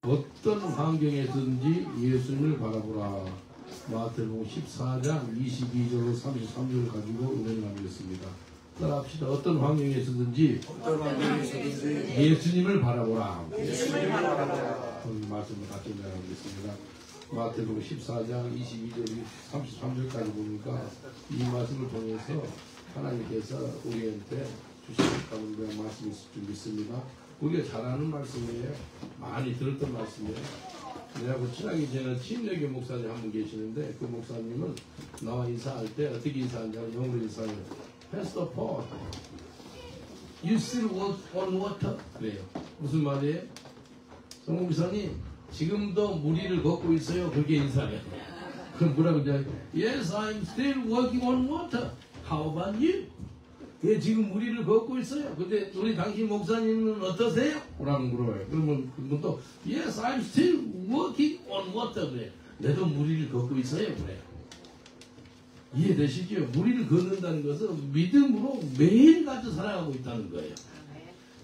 어떤 환경에서든지 예수님을 바라보라. 마태복음 14장 22절로 33절을 가지고 은혜를 나누겠습니다. 따라합시다. 어떤 환경에서든지 예수님을 바라보라. 오늘 말씀을 같이 나누겠습니다. 마태복음 14장 22절 33절까지 보니까 이 말씀을 통해서 하나님께서 우리한테 주실 가운데 말씀이 있을 줄 믿습니다. 우리가 잘 아는 말씀이에요. 많이 들었던 말씀이에요. 내가 친하게 지내는 친내교 목사님 한 분 계시는데 그 목사님은 나와 인사할 때 어떻게 인사하는지 영어로 인사해요. Pastor Paul, you still walk on water? 그래요. 무슨 말이에요? 성모 목사님 지금도 물 위를 걷고 있어요. 그렇게 인사해요. 그럼 뭐라고 그러냐? Yes, I'm still walking on water. How about you? 예, 지금 물 위를 걷고 있어요. 근데 우리 당신 목사님은 어떠세요? 라고 물어봐요. 그러면 그분도 Yes, I'm still walking on water. 그래요. 내도 물 위를 걷고 있어요. 그래요. 이해되시죠? 물 위를 걷는다는 것은 믿음으로 매일같이 살아가고 있다는 거예요.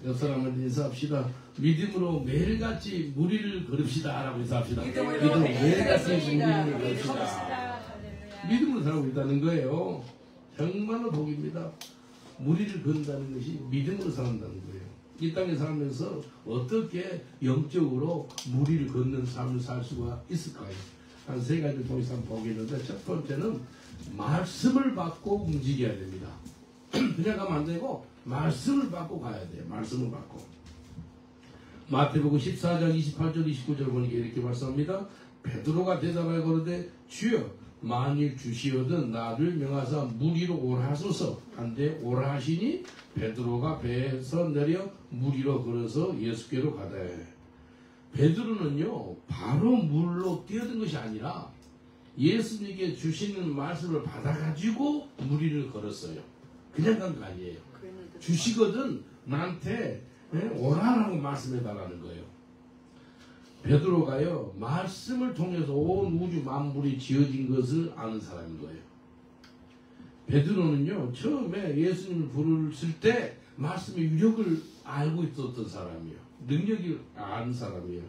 옆 사람한테 인사합시다. 믿음으로 매일같이 물 위를 걸읍시다. 라고 인사합시다. 믿음으로 매일같이 물 위를 걸읍시다. 믿음으로 살아가고 있다는 거예요. 정말로 복입니다. 무리를 걷는다는 것이 믿음으로 산다는 거예요. 이 땅에 살면서 어떻게 영적으로 무리를 걷는 삶을 살 수가 있을까요? 한 세 가지를 통해서 한번 보겠는데 첫 번째는 말씀을 받고 움직여야 됩니다. 그냥 가면 안 되고 말씀을 받고 가야 돼요. 말씀을 받고. 마태복음 14장 28절 29절 보니까 이렇게 말씀합니다. 베드로가 대답하여 거르되 주여 만일 주시거든 나를 명하사 물 위로 오라 하소서 한데 오라 하시니 베드로가 배에서 내려 물 위로 걸어서 예수께로 가되 베드로는요 바로 물로 뛰어든 것이 아니라 예수님께 주시는 말씀을 받아가지고 물 위를 걸었어요. 그냥 간 거 아니에요. 주시거든 나한테 오라라고 말씀해 달라는 거예요. 베드로가요 말씀을 통해서 온 우주 만물이 지어진 것을 아는 사람인 거예요. 베드로는요 처음에 예수님을 부르실 때 말씀의 위력을 알고 있었던 사람이에요. 능력을 아는 사람이에요.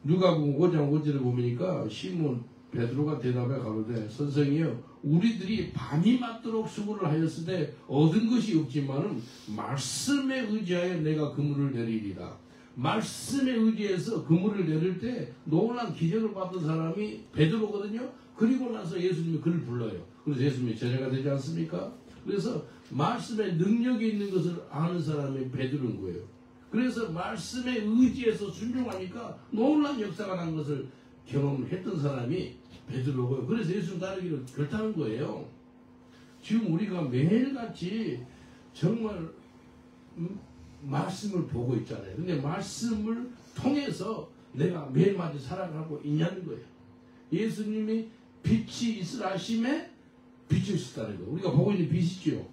누가복음 5장 5절을 보니까 시몬 베드로가 대답해 가로되 선생이여 우리들이 밤이 맞도록 수고를 하였을 때 얻은 것이 없지만은 말씀에 의지하여 내가 그물을 내리리라. 말씀에 의지해서 그물을 내릴 때 놀란 기적을 받은 사람이 베드로거든요. 그리고 나서 예수님이 그를 불러요. 그래서 예수님이 제자가 되지 않습니까? 그래서 말씀에 능력이 있는 것을 아는 사람이 베드로인 거예요. 그래서 말씀에 의지해서 순종하니까 놀란 역사가 난 것을 경험을 했던 사람이 베드로고요. 그래서 예수님 따르기를 결단한 거예요. 지금 우리가 매일같이 정말 말씀을 보고 있잖아요. 근데 말씀을 통해서 내가 매일마다 살아가고 있냐는 거예요. 예수님이 빛이 있으라 하심에 빛이 있었다는 거예요. 우리가 보고 있는 빛이죠.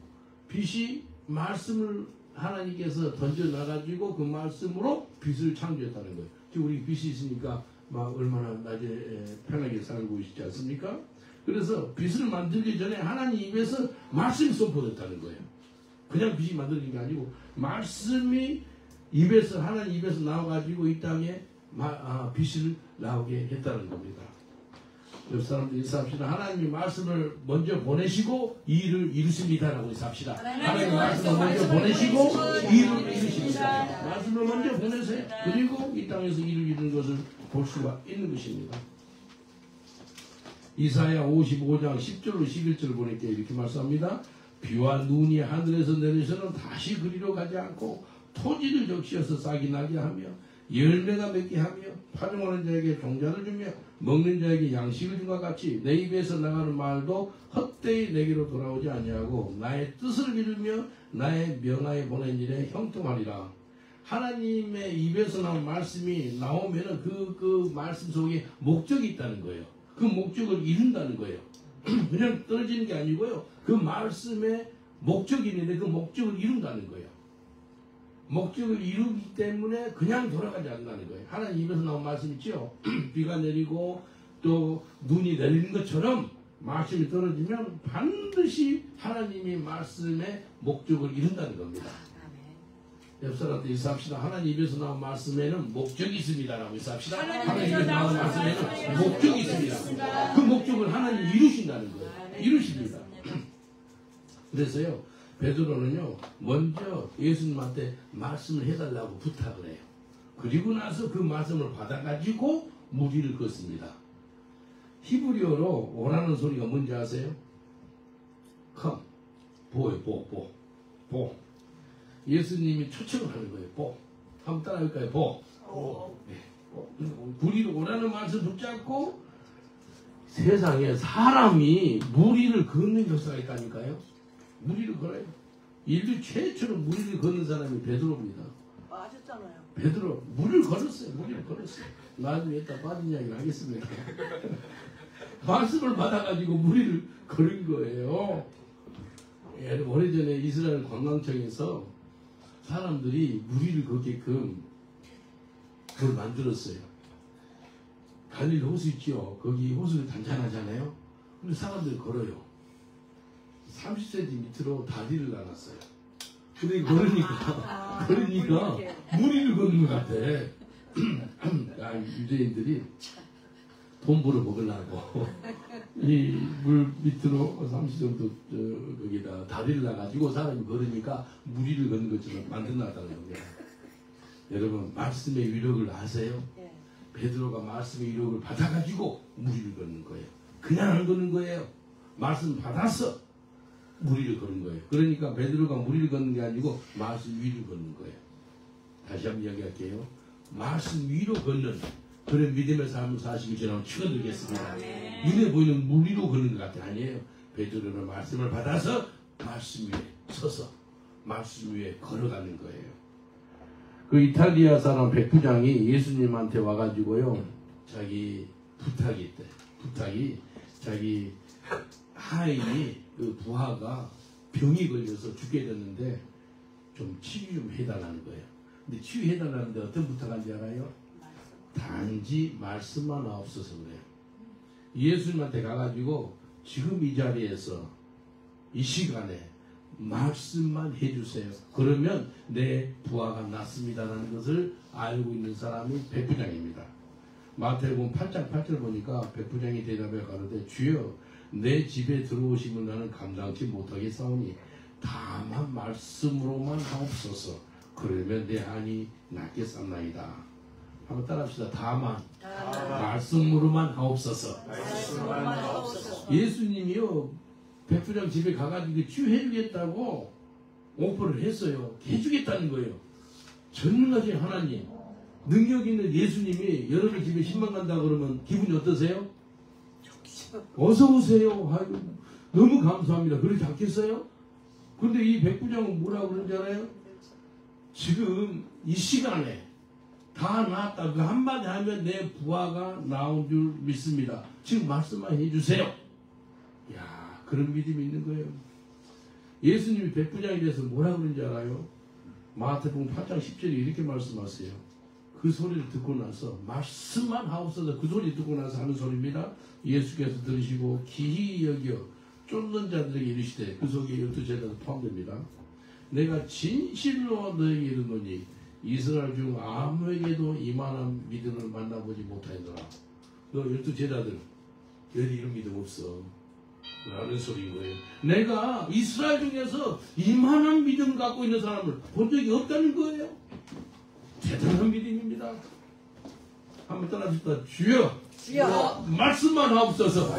빛이 말씀을 하나님께서 던져놔가지고 그 말씀으로 빛을 창조했다는 거예요. 지금 우리 빛이 있으니까 막 얼마나 낮에 편하게 살고 있지 않습니까? 그래서 빛을 만들기 전에 하나님 입에서 말씀이 선포됐다는 거예요. 그냥 빛이 만들어진 게 아니고 말씀이 입에서 하나님 입에서 나와가지고 이 땅에 빛을 나오게 했다는 겁니다. 옆 사람들 인사합시다. 하나님이 말씀을 먼저 보내시고 이 일을 이루십니다라고 인사합시다. 하나님 말씀을 먼저 보내시고 이 일을 이루십니다. 말씀을 먼저 보내세요. 그리고 이 땅에서 일을 이루는 것을 볼 수가 있는 것입니다. 이사야 55장 10절로 11절을 보니까 이렇게 말씀합니다. 비와 눈이 하늘에서 내려서는 다시 그리로 가지 않고 토지를 적시어서 싹이 나게 하며 열매가 맺게 하며 파종하는 자에게 종자를 주며 먹는 자에게 양식을 준 것 같이 내 입에서 나가는 말도 헛되이 내게로 돌아오지 아니하고 나의 뜻을 이루며 나의 명하에 보낸 일에 형통하리라. 하나님의 입에서 나온 말씀이 나오면은 그 말씀 속에 목적이 있다는 거예요. 그 목적을 이룬다는 거예요. 그냥 떨어지는 게 아니고요. 그 말씀에 목적이 있는데 그 목적을 이룬다는 거예요. 목적을 이루기 때문에 그냥 돌아가지 않는다는 거예요. 하나님 입에서 나온 말씀 있죠. 비가 내리고 또 눈이 내리는 것처럼 말씀이 떨어지면 반드시 하나님이 말씀의 목적을 이룬다는 겁니다. 옆 사람한테 인사합시다. 하나님 입에서 나온 말씀에는 목적이 있습니다라고 인사합시다. 하나님 입에서 입에서 나온 말씀에는 목적이 있습니다. 그 목적을 하나님 이루신다는 거예요. 이루십니다. 그래서요, 베드로는요, 먼저 예수님한테 말씀을 해달라고 부탁을 해요. 그리고 나서 그 말씀을 받아가지고 무리를 걷습니다. 히브리어로 원하는 소리가 뭔지 아세요? 컴, 보요, 보. 예수님이 초청을 하는 거예요. 보. 한번 따라할까요? 보. 네, 보. 무리를 원하는 말씀 붙잡고 세상에 사람이 무리를 걷는 역사가 있다니까요. 무리를 걸어요. 인류 최초로 무리를 걷는 사람이 베드로입니다. 아셨잖아요. 베드로 무리를 걸었어요. 나중에 이따 빠진 이야기를 하겠습니다. 말씀을 받아가지고 무리를 걸은 거예요. 오래전에 이스라엘 관광청에서 사람들이 무리를 걷게끔 그걸 만들었어요. 갈릴리 호수 있죠. 거기 호수를 단단하잖아요. 근데 사람들이 걸어요. 30cm 밑으로 다리를 나눴어요. 근데 그러니까 무리를 걷는 것 같아. 유대인들이 돈 벌어 먹으려고 이 물 밑으로 30 정도 거기다 다리를 놔가지고 사람이 걸으니까 무리를 걷는 것처럼 만들어놨다는 거예요. 여러분, 말씀의 위력을 아세요? 베드로가 말씀의 위력을 받아가지고 무리를 걷는 거예요. 그냥 안 걷는 거예요. 말씀 받았어. 무리를 걷는 거예요. 그러니까 베드로가 무리를 걷는 게 아니고 말씀 위를 걷는 거예요. 다시 한번 이야기할게요. 말씀 위로 걷는 그런 믿음의 삶을 사시길 저는 축원드리겠습니다. 눈에 보이는 무리로 걷는 것 같아. 아니에요. 베드로는 말씀을 받아서 말씀 위에 서서 말씀 위에 걸어가는 거예요. 그 이탈리아 사람 백부장이 예수님한테 와가지고요, 자기 부탁이 있대. 자기 하인이 그 부하가 병이 걸려서 죽게 됐는데 좀 치유 좀 해달라는 거예요. 근데 치유해달라는데 어떤 부탁한지 알아요? 단지 말씀만 없어서 그래요. 예수님한테 가가지고 지금 이 자리에서 이 시간에 말씀만 해주세요. 그러면 내 부하가 낫습니다라는 것을 알고 있는 사람이 백부장입니다. 마태복음 8장 8절 보니까 백부장이 대답해 가로되 주여 내 집에 들어오시면 나는 감당치 못하겠사오니 다만 말씀으로만 하옵소서. 그러면 내 한이 낫겠사옵나이다. 한번 따라합시다. 다만 말씀으로만 하옵소서. 예수님이요 백부장 집에 가가지고 치유해주겠다고 오퍼를 했어요. 해주겠다는 거예요. 전능하신 하나님, 능력 있는 예수님이 여러분 집에 신방 간다 그러면 기분이 어떠세요? 어서 오세요. 아유, 너무 감사합니다. 그러지 않겠어요? 그런데 이 백부장은 뭐라고 그러는지 알아요? 지금 이 시간에 다 나았다. 그 한마디 하면 내 부하가 나온 줄 믿습니다. 지금 말씀만 해주세요. 야, 그런 믿음이 있는 거예요. 예수님이 백부장에 대해서 뭐라고 그러는지 알아요? 마태복음 8장 10절에 이렇게 말씀하세요. 그 소리를 듣고 나서 말씀만 하옵소서. 그 소리 듣고 나서 하는 소리입니다. 예수께서 들으시고 기히 여겨 쫓는 자들에게 이르시되, 그 속에 12제자도 포함됩니다. 내가 진실로 너에게 이르노니 이스라엘 중 아무에게도 이만한 믿음을 만나보지 못하였노라. 너 12제자들 여기 이런 믿음 없어 라는 소리인 거예요. 내가 이스라엘 중에서 이만한 믿음을 갖고 있는 사람을 본 적이 없다는 거예요. 대단한 믿음입니다. 한번 따라합시다. 주여 말씀만 하옵소서.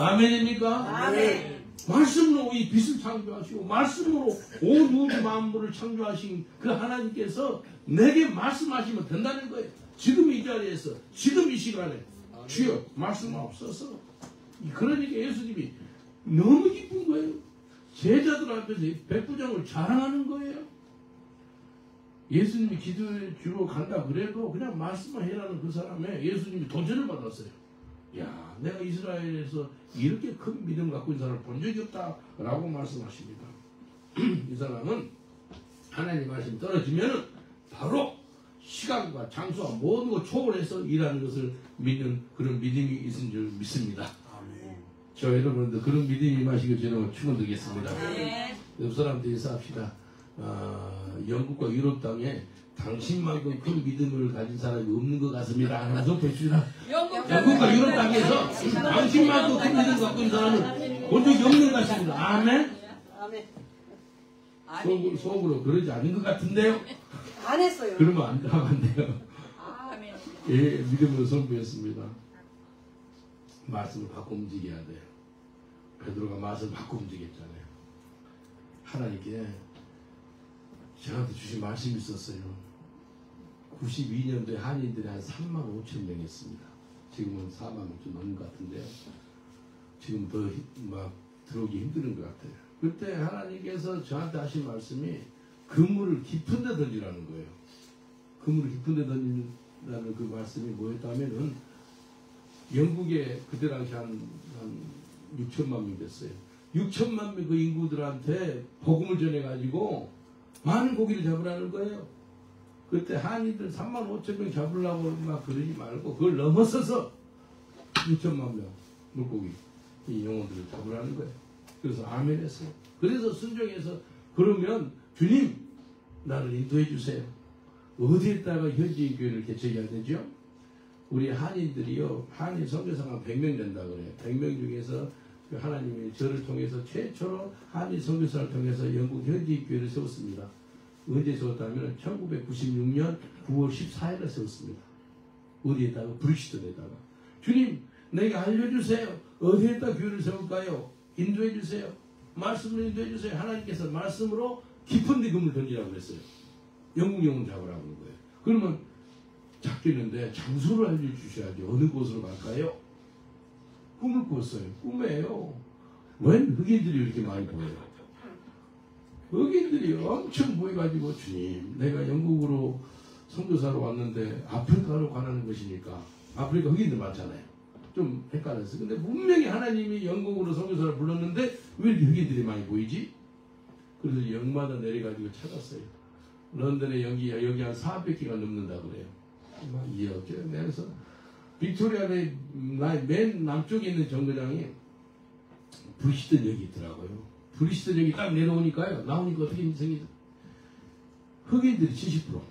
아멘입니까? 아멘. 말씀으로 이 빛을 창조하시고 말씀으로 온 우주 만물을 창조하신 그 하나님께서 내게 말씀하시면 된다는 거예요. 지금 이 자리에서 지금 이 시간에 주여 말씀하옵소서. 그러니까 예수님이 너무 기쁜 거예요. 제자들 앞에서 백부장을 자랑하는 거예요. 예수님이 기도에 주로 간다 그래도 그냥 말씀만 해라는 그 사람에 예수님이 도전을 받았어요. 야, 내가 이스라엘에서 이렇게 큰 믿음 갖고 있는 사람을 본 적이 없다라고 말씀하십니다. 이 사람은 하나님 말씀이 떨어지면 바로 시간과 장소와 모든 걸 초월해서 일하는 것을 믿는 그런 믿음이 있는 줄 믿습니다. 저 여러분들 그런 믿음이 임하시길 저는 축원드리겠습니다. 옆 사람들 인사합시다. 영국과 유럽 땅에 당신만큼 큰 믿음을 가진 사람이 없는 것 같습니다. 하면서 보십시다. 영국과 유럽 땅에서 당신만큼 큰 믿음 갖고 있는 사람은 본 적이 없는 것 같습니다. 아멘? 속으로 그러지 않은 것 같은데요? 안 했어요. 그러면 안 돼요. 예, 믿음으로 선포했습니다. 말씀을 바꿔 움직여야 돼요. 베드로가 말씀을 바꿔 움직였잖아요. 하나님께 저한테 주신 말씀이 있었어요. 92년도에 한인들이 한 3만 5천 명 했습니다. 지금은 4만 5천 넘는 것 같은데요. 지금 더 막 들어오기 힘든 것 같아요. 그때 하나님께서 저한테 하신 말씀이 그물을 깊은 데 던지라는 거예요. 그물을 깊은 데 던진다는 그 말씀이 뭐였다면은 영국에 그때 당시 한 6천만 명 됐어요. 6천만 명 그 인구들한테 복음을 전해가지고 많은 고기를 잡으라는 거예요. 그때 한인들 3만 5천 명 잡으려고 막 그러지 말고 그걸 넘어서서 6천만 명 물고기 이 영혼들을 잡으라는 거예요. 그래서 아멘 했어요. 그래서 순종해서 그러면 주님 나를 인도해 주세요. 어디에다가 현지인 교회를 개척해야 되죠? 우리 한인들이요, 한인 선교사가 100명 된다 그래요. 100명 중에서 하나님이 저를 통해서 최초로 한인 선교사를 통해서 영국 현지인 교회를 세웠습니다. 언제 세웠다면 1996년 9월 14일에 세웠습니다. 어디에다가? 브릭스턴에다가. 주님, 내게 알려주세요. 어디에다 교회를 세울까요? 인도해 주세요. 말씀으로 인도해 주세요. 하나님께서 말씀으로 깊은 데 금을 던지라고 그랬어요. 영국 영혼 잡으라고 그런 거예요. 그러면 잡겠는데 장소를 알려주셔야죠. 어느 곳으로 갈까요? 꿈을 꿨어요. 꿈에요. 웬 흑인들이 이렇게 많이 보여요. 흑인들이 엄청 보여가지고 주님, 내가 영국으로 선교사로 왔는데 아프리카로 가는 것이니까 아프리카 흑인들 많잖아요. 좀 헷갈렸어요. 근데 분명히 하나님이 영국으로 선교사를 불렀는데 왜 이렇게 흑인들이 많이 보이지? 그래서 역마다 내려가지고 찾았어요. 런던에 여기 한 400개가 넘는다 그래요. 막 이어져. 그래서 빅토리아의 맨 남쪽에 있는 정거장이 브리스턴 역이 있더라고요. 브리스턴 역이 딱 내려오니까요. 나오니까 어떻게 생기죠? 흑인들이 70%,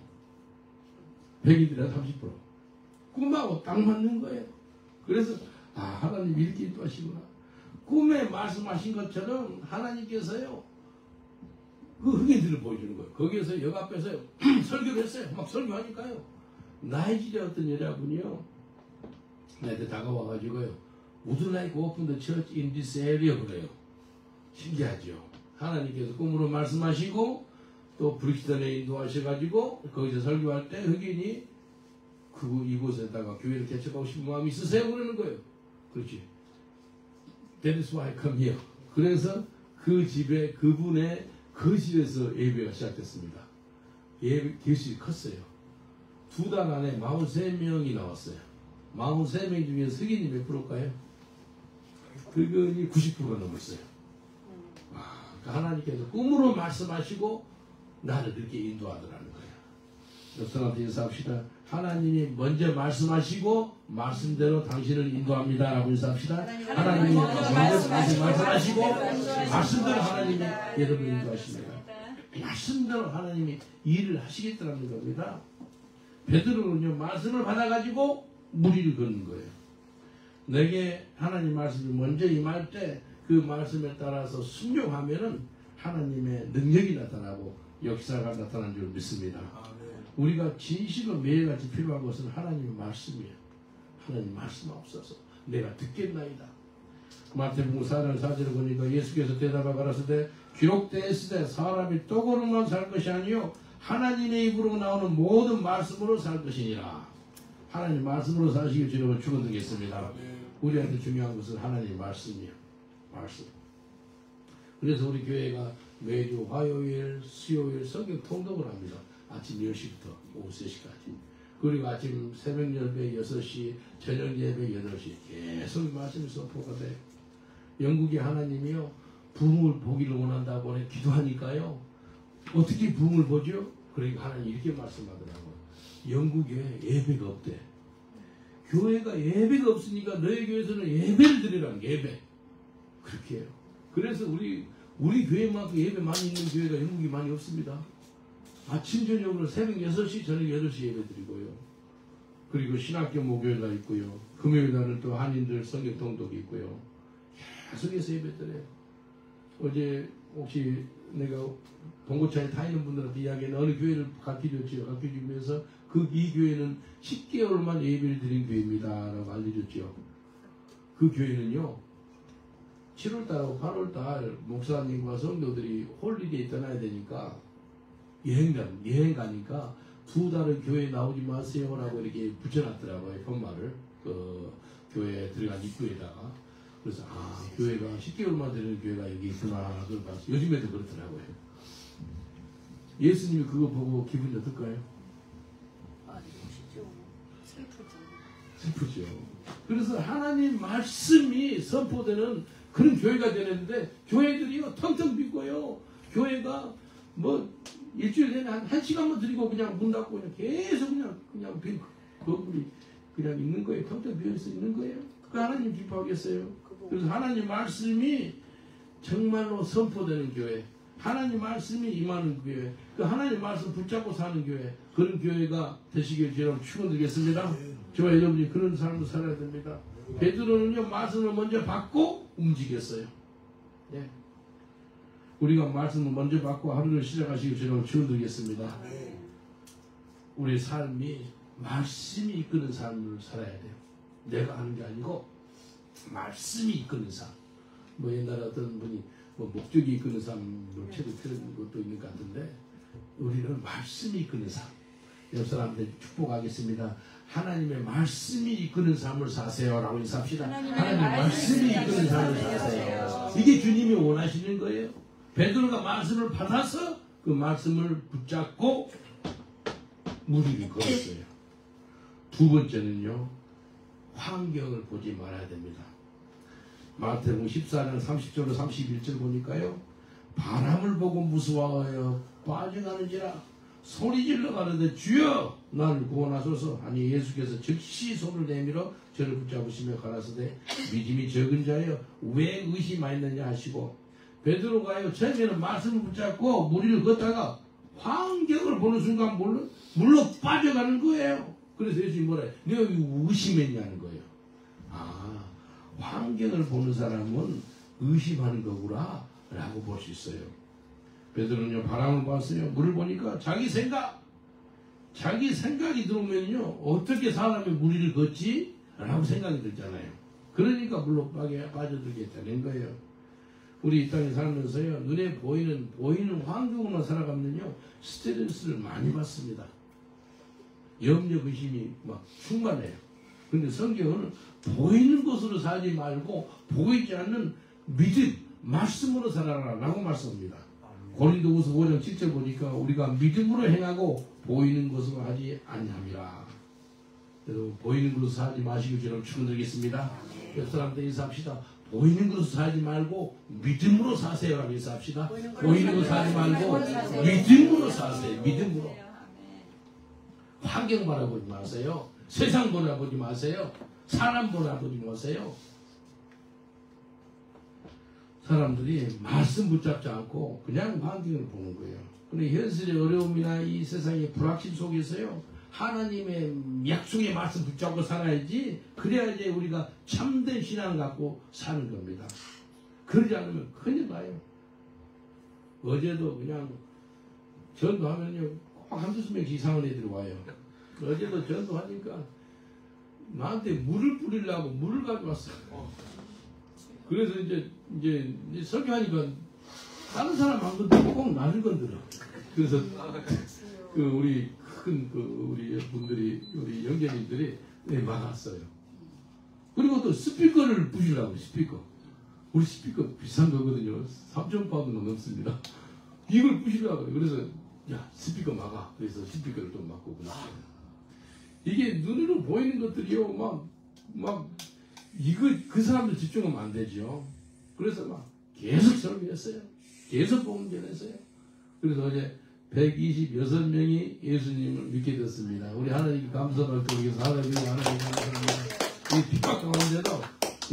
백인들이 한 30%. 꿈하고 딱 맞는 거예요. 그래서 하나님 이렇게 인도하시구나. 꿈에 말씀하신 것처럼 하나님께서요 그 흑인들을 보여주는 거예요. 거기에서 역 앞에서 설교를 했어요. 막 설교하니까요. 나이지리아 어떤 여자분이요 나한테 다가와가지고요, Would you like to open the church in this area? 그래요. 신기하죠. 하나님께서 꿈으로 말씀하시고 또 브릭스턴에 인도하셔가지고 거기서 설교할 때 흑인이 이곳에다가 교회를 개척하고 싶은 마음이 있으세요? 그러는 거예요. 그렇지. That is why I come here. 그래서 그 집에 그분의 거실에서 예배가 시작됐습니다. 예배 교실이 컸어요. 2달 안에 43명이 나왔어요. 43명 중에서 흑인이 몇 프로일까요? 그건이 90%가 넘었어요. 하나님께서 꿈으로 말씀하시고 나를 그렇게 인도하더라는 거예요. 옆사람한테 인사합시다. 하나님이 먼저 말씀하시고 말씀대로 당신을 인도합니다. 라고 인사합시다. 하나님이 먼저 당신 말씀하시고 말씀대로 하나님이 여러분을 인도하십니다. 말씀대로 하나님이 일을 하시겠다는 겁니다. 베드로는요, 말씀을 받아가지고 무리를 걷는 거예요. 내게 하나님 말씀이 먼저 임할 때 그 말씀에 따라서 순종하면은 하나님의 능력이 나타나고 역사가 나타난 줄 믿습니다. 우리가 진실로 매일같이 필요한 것은 하나님의 말씀이에요. 하나님 말씀 없어서 내가 듣겠나이다. 마태복음 4장 4절을 보니까 예수께서 대답하고 가라사대 기록되었으되 사람이 떡으로만 살 것이 아니요 하나님의 입으로 나오는 모든 말씀으로 살 것이니라. 하나님 말씀으로 사시길 주님은 축원드리겠습니다. 우리한테 중요한 것은 하나님의 말씀이에요. 말씀. 그래서 우리 교회가 매주 화요일, 수요일 성경 통독을 합니다. 아침 10시부터 오후 3시까지. 그리고 아침 새벽 예배 6시, 저녁 예배 8시 계속 말씀이 선포가 돼요. 영국의 하나님이요, 부흥을 보기를 원한다고 하니 기도하니까요. 어떻게 부흥을 보죠? 그러니까 하나님 이렇게 말씀하더라고요. 영국에 예배가 없대. 교회가 예배가 없으니까 너희 교회에서는 예배를 드리라는 예배. 그렇게 해요. 그래서 우리 교회만큼 예배 많이 있는 교회가 영국이 많이 없습니다. 아침 저녁으로 새벽 6시 저녁 8시 예배 드리고요. 그리고 신학교 모교회가 있고요. 금요일 날은 또 한인들 성경 통독이 있고요. 계속해서 예배 드려요. 어제 혹시 내가 봉고차에 타 있는 분들한테 이야기는 어느 교회를 가르쳐줬지요. 가르쳐주기 위해서 이 교회는 10개월만 예배를 드린 교회입니다 라고 알려줬죠. 그 교회는요 7월달하고 8월달 목사님과 성도들이 홀리데이 떠나야 되니까 여행 가니까 2달을 교회에 나오지 마세요 라고 이렇게 붙여놨더라고요. 편말을 교회에 들어간 입구에다가. 그래서 교회가 10개월만 되는 교회가 여기 있구나 그걸 봤어요. 요즘에도 그렇더라고요. 예수님이 그거 보고 기분이 어떨까요? 슬프죠. 그래서 하나님 말씀이 선포되는 그런 교회가 되는데 교회들이요 텅텅 비고요. 교회가 뭐 일주일에 한 시간만 드리고 그냥 문 닫고 그냥 계속 그냥 빈 건물이 그냥 있는 거예요. 텅텅 비어서 있는 거예요. 그 하나님 기뻐하겠어요. 그래서 하나님 말씀이 정말로 선포되는 교회, 하나님 말씀이 임하는 교회, 그 하나님 말씀 붙잡고 사는 교회, 그런 교회가 되시길 여러분 축원드리겠습니다. 저와 여러분이 그런 삶을 살아야 됩니다. 베드로는요 말씀을 먼저 받고 움직였어요. 예. 우리가 말씀을 먼저 받고 하루를 시작하시길 여러분 축원드리겠습니다. 우리 삶이 말씀이 이끄는 삶을 살아야 돼요. 내가 하는 게 아니고 말씀이 이끄는 삶. 뭐 옛날에 어떤 분이 뭐 목적이 이끄는 삶 책을 펴는 것도 있는 것 같은데 우리는 말씀이 이끄는 삶. 옆 사람한테 축복하겠습니다. 하나님의 말씀이 이끄는 삶을 사세요라고 인사합시다. 하나님의 말씀이 이끄는 삶을 사세요. 이게 주님이 원하시는 거예요. 베드로가 말씀을 받아서 그 말씀을 붙잡고 무리를 걸었어요. 두 번째는요. 환경을 보지 말아야 됩니다. 마태복음 14장 30절로 31절 보니까요. 바람을 보고 무서워하여 빠져가는지라 소리질러 가는데 주여 나를 구원하소서 하니 예수께서 즉시 손을 내밀어 저를 붙잡으시며 가라사대 믿음이 적은 자여 왜 의심하였느냐 하시고 베드로가요 처음에는 말씀을 붙잡고 무리를 걷다가 환경을 보는 순간 물로 빠져가는 거예요. 그래서 예수님이 뭐라 해요? 내가 의심했냐는 거예요. 환경을 보는 사람은 의심하는 거구나 라고 볼 수 있어요. 베드로는요 바람을 봤어요. 물을 보니까 자기 생각이 들어오면요 어떻게 사람이 무리를 걷지? 라고 생각이 들잖아요. 그러니까 물로 빠져들게 되는 거예요. 우리 이 땅에 살면서요 눈에 보이는 환경으로만 살아가면요 스트레스를 많이 받습니다. 염려 의심이 막 충만해요. 근데 성경은 보이는 것으로 살지 말고 보이지 않는 믿음, 말씀으로 살아라 라고 말씀합니다. 고린도후서 5장 7절 보니까 우리가 믿음으로 행하고 보이는 것으로 하지 아니함이라. 여러분 보이는 것으로 살지 마시고 저를 축원드리겠습니다. 옆 사람한테 인사합시다. 보이는 것으로 살지 말고 믿음으로 사세요 라고 인사합시다. 보이는 것으로 살지 말고 믿음으로 사세요. 믿음으로. 환경 바라보지 마세요. 세상 바라보지 마세요. 사람 바라보지 마세요. 사람들이 말씀 붙잡지 않고 그냥 환경을 보는 거예요. 근데 현실의 어려움이나 이 세상의 불확실 속에서요. 하나님의 약속의 말씀 붙잡고 살아야지. 그래야지 우리가 참된 신앙을 갖고 사는 겁니다. 그러지 않으면 큰일 나요. 어제도 그냥 전도하면요. 꼭 한두 명씩 이상한 애들이 와요. 어제도 전도하니까 나한테 물을 뿌리려고 물을 가져왔어. 그래서 이제 설교하니까 다른 사람 안 건드리고 꼭 나를 건드려. 그래서 우리 분들이 우리 영계님들이 막았어요. 그리고 또 스피커를 부시려고 스피커. 우리 스피커 비싼 거거든요. 3,000파운드 넘습니다. 이걸 부시려고 그래서 야 스피커 막아. 그래서 스피커를 또 막고 그랬어요. 이게 눈으로 보이는 것들이요 이거 그 사람들 집중하면 안 되죠. 그래서 막 계속 설교했어요. 계속 복음 전했어요. 그래서 어제 126명이 예수님을 믿게 됐습니다. 우리 하나님께 감사를 드리면서 하나님 감사합니다. 이 핍박 가운데도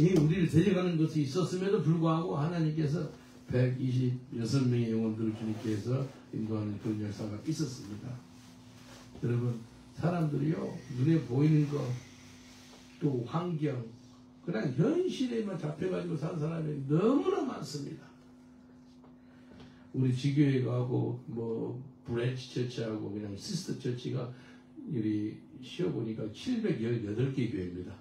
이 우리를 데려가는 것이 있었음에도 불구하고 하나님께서 126명의 영혼들을 주님께서 인도하는 그런 역사가 있었습니다. 여러분, 사람들이요, 눈에 보이는 거, 또 환경, 그냥 현실에만 잡혀가지고 산 사람이 너무나 많습니다. 우리 지교회하고 뭐 브랜치 처치하고 그냥 시스터 처치가 우리 쉬어보니까 718개 교회입니다.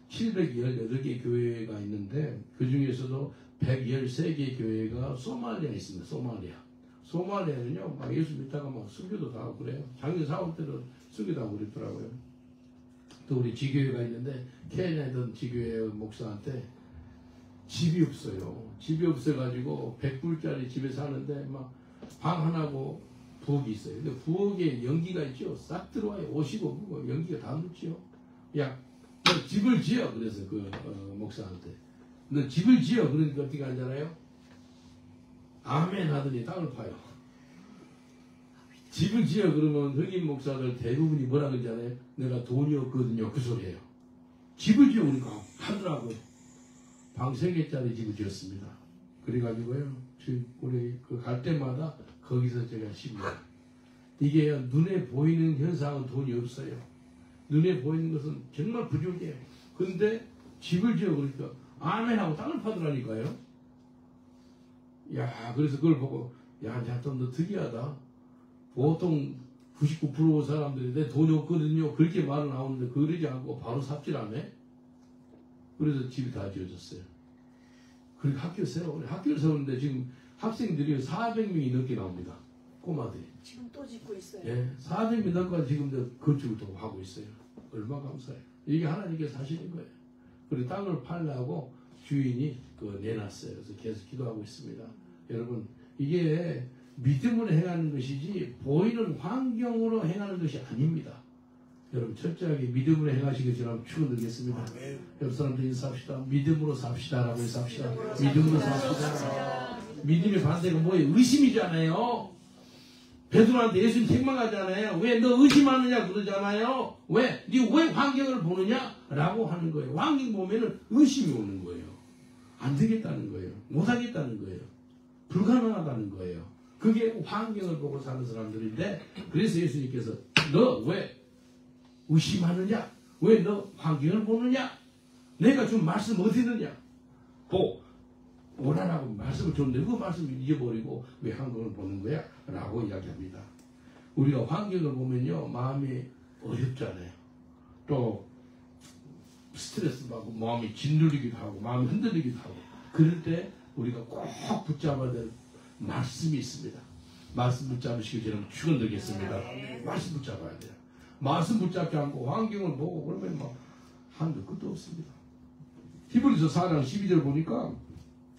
718개 교회가 있는데 그 중에서도 113개 교회가 소말리아에 있습니다. 소말리아는요, 막 예수 믿다가 막 순교도 다 하고 그래요. 작년 4월 때는 순교도 하고 그랬더라고요. 또 우리 지교회가 있는데 케냐에 있던 지교회 목사한테 집이 없어요. 집이 없어가지고 100불짜리 집에 사는데 막 방 하나고 부엌이 있어요. 근데 부엌에 연기가 있죠. 싹 들어와요. 오시고 뭐 연기가 다 묻죠. 야, 너 집을 지어. 그래서 그 목사한테 너 집을 지어. 그러니까 어떻게 하잖아요. 아멘 하더니 땅을 파요. 집을 지어. 그러면 흑인 목사들 대부분이 뭐라 그러잖아요. 내가 돈이 없거든요. 그 소리예요. 집을 지어. 그러니까 하더라고요. 방 3개짜리 집을 지었습니다. 그래가지고요, 우리 갈 때마다 거기서 제가 쉽니다. 이게 눈에 보이는 현상은 돈이 없어요. 눈에 보이는 것은 정말 부족해요. 근데 집을 지어. 그러니까 아멘하고 땅을 파더라니까요. 야, 그래서 그걸 보고, 야, 좀 더 특이하다. 보통 99% 사람들이 내 돈이 없거든요. 그렇게 말은 나오는데 그러지 않고 바로 삽질하네. 그래서 집이 다 지어졌어요. 그리고 학교 세워. 학교를 세우는데 지금 학생들이 400명이 넘게 나옵니다. 꼬마들이. 지금 또 짓고 있어요. 예, 400명 넘게 지금 건축을 또 하고 있어요. 얼마나 감사해요. 이게 하나님께서 하시는 거예요. 그리고 땅을 팔려고 주인이 내놨어요. 그래서 계속 기도하고 있습니다. 여러분, 이게 믿음으로 행하는 것이지 보이는 환경으로 행하는 것이 아닙니다. 여러분, 철저하게 믿음으로 행하시기처럼 축원드리겠습니다. 옆 사람들 인사합시다. 믿음으로 삽시다라고 인사합시다. 믿음으로 삽시다. 믿음의 반대가 뭐예요? 의심이잖아요. 베드로한테 예수님 책망하잖아요. 왜 너 의심하느냐 그러잖아요. 왜? 네 왜 환경을 보느냐? 라고 하는 거예요. 환경 보면은 의심이 오는 거예요. 안 되겠다는 거예요. 못하겠다는 거예요. 불가능하다는 거예요. 그게 환경을 보고 사는 사람들인데, 그래서 예수님께서 너 왜 의심하느냐? 왜 너 환경을 보느냐? 내가 준 말씀 어디 있느냐? 오라라고 말씀을 줬는데 그 말씀을 잊어버리고 왜 환경을 보는 거야? 라고 이야기합니다. 우리가 환경을 보면요, 마음이 어렵잖아요. 또 스트레스 받고 마음이 짓눌리기도 하고 마음이 흔들리기도 하고, 그럴 때 우리가 꼭 붙잡아야 될 말씀이 있습니다. 말씀 붙잡으시기 전에 축원드리겠습니다. 말씀 붙잡아야 돼요. 말씀 붙잡지 않고 환경을 보고 그러면 뭐 한도 끝도 없습니다. 히브리서 4장 12절 보니까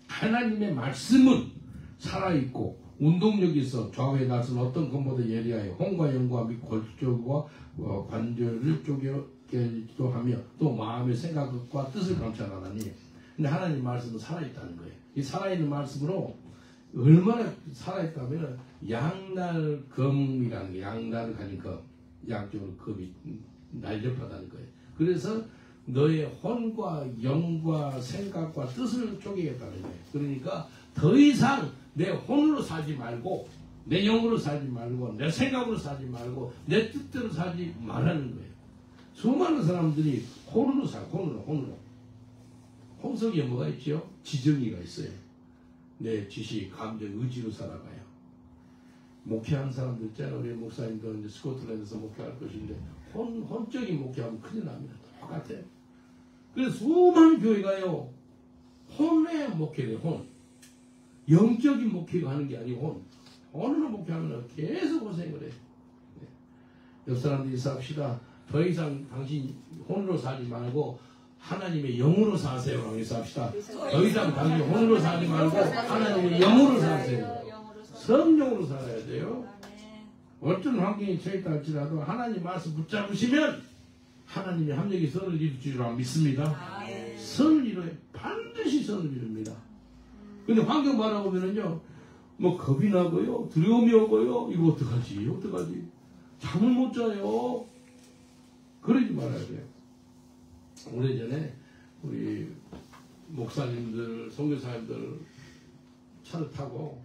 하나님의 말씀은 살아있고 운동력이 있어 좌우에 나선 어떤 것보다 예리하여 혼과 영과 및 골격과 관절을 쪼개기도 하며 또 마음의 생각과 뜻을 감찰하나니. 근데 하나님 말씀은 살아있다는 거예요. 이 살아있는 말씀으로 얼마나 살아있다면 양날검이라는 게, 양날을 가진 검, 양쪽으로 검이 날렵하다는 거예요. 그래서 너의 혼과 영과 생각과 뜻을 쪼개겠다는 거예요. 그러니까 더 이상 내 혼으로 살지 말고, 내 영으로 살지 말고, 내 생각으로 살지 말고, 내 뜻대로 살지 말라는 거예요. 수많은 사람들이 혼으로 살고, 혼으로. 혼 속에 뭐가 있죠? 지정의가 있어요. 내 지식, 감정, 의지로 살아가요. 목회하는 사람들 있잖아요. 우리 목사님도 이제 스코틀랜드에서 목회할 것인데, 혼적인 목회하면 큰일 납니다. 똑같아요. 그래서 수많은 교회가요, 혼에 목회를 해요, 혼. 영적인 목회가 하는 게 아니고 혼으로 목회하면 계속 고생을 해요. 네. 옆 사람들이 삽시다. 더 이상 당신 혼으로 살지 말고 하나님의 영으로 사세요. 라고 삽시다. 더 이상 당신 혼으로 살지 말고 하나님의 영으로 사세요. 성령으로 살아야 돼요. 어떤 환경에 처했다 할지라도 하나님 말씀 붙잡으시면 하나님의 합력이 선을 이룰 줄 믿습니다. 선을 이뤄요. 반드시 선을 이룹니다. 근데 환경 바라보면은요, 뭐 겁이 나고요, 두려움이 오고요, 이거 어떡하지? 잠을 못 자요. 그러지 말아야 돼요. 오래전에 우리 목사님들, 선교사님들 차를 타고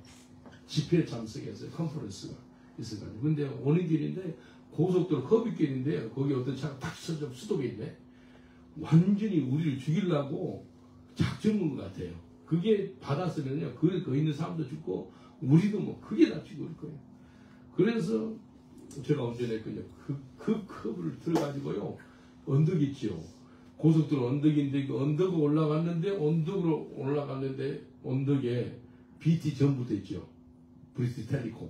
집회에 참석했어요. 컨퍼런스가 있어가지고. 근데 오는 길인데 고속도로 커브길인데 거기 어떤 차가 딱 서져 수독에 있네. 완전히 우리를 죽이려고 작정한 것 같아요. 그게 받았으면요, 그 있는 사람도 죽고 우리도 뭐 크게 다치고 그럴 거예요. 그래서 제가 운전했거든요. 그 커브를 들어가지고요, 언덕 있죠. 고속도로 언덕인데 그 언덕을 올라갔는데 언덕으로 올라갔는데 언덕에 BT 전부 됐죠. 브리티시 텔레콤.